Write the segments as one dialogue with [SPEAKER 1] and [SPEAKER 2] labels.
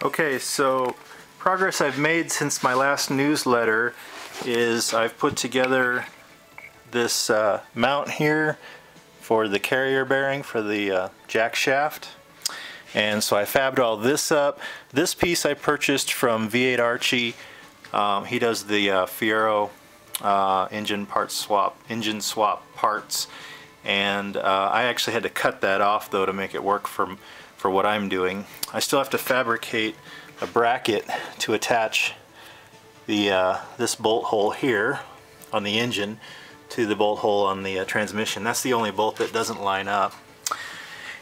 [SPEAKER 1] Okay, so progress I've made since my last newsletter is I've put together this mount here for the carrier bearing for the jack shaft. And so I fabbed all this up. This piece I purchased from V8R. He does the Fiero engine swap parts, and I actually had to cut that off though to make it work for what I'm doing. I still have to fabricate a bracket to attach the this bolt hole here on the engine to the bolt hole on the transmission. That's the only bolt that doesn't line up.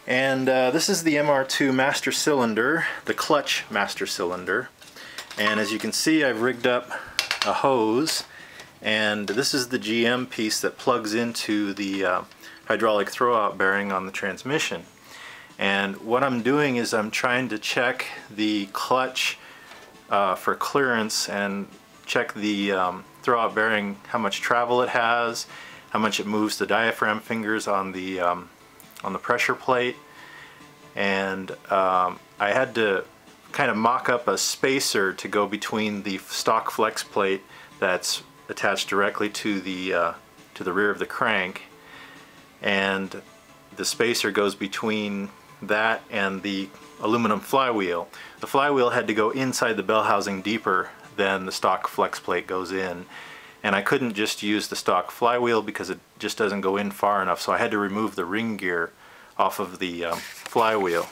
[SPEAKER 1] And this is the MR2 master cylinder, the clutch master cylinder. And as you can see, I've rigged up a hose, and this is the GM piece that plugs into the hydraulic throwout bearing on the transmission. And what I'm doing is I'm trying to check the clutch for clearance and check the throwout bearing, how much travel it has, how much it moves the diaphragm fingers on the pressure plate. And I had to kind of mock up a spacer to go between the stock flex plate that's attached directly to the rear of the crank, and the spacer goes between that and the aluminum flywheel. The flywheel had to go inside the bell housing deeper than the stock flex plate goes in, and I couldn't just use the stock flywheel because it just doesn't go in far enough, so I had to remove the ring gear off of the flywheel.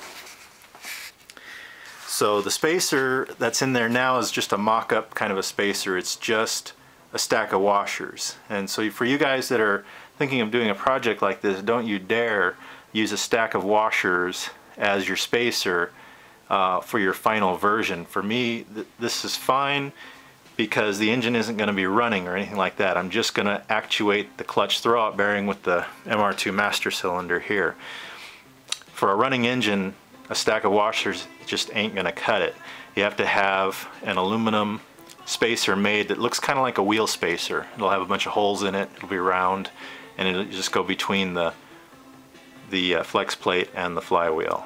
[SPEAKER 1] So the spacer that's in there now is just a mock-up kind of a spacer. It's just a stack of washers. And so for you guys that are thinking of doing a project like this, don't you dare use a stack of washers as your spacer for your final version. For me, this is fine because the engine isn't going to be running or anything like that. I'm just going to actuate the clutch throwout bearing with the MR2 master cylinder here. For a running engine, a stack of washers just ain't going to cut it. You have to have an aluminum spacer made that looks kind of like a wheel spacer. It'll have a bunch of holes in it, it'll be round, and it'll just go between the flex plate and the flywheel.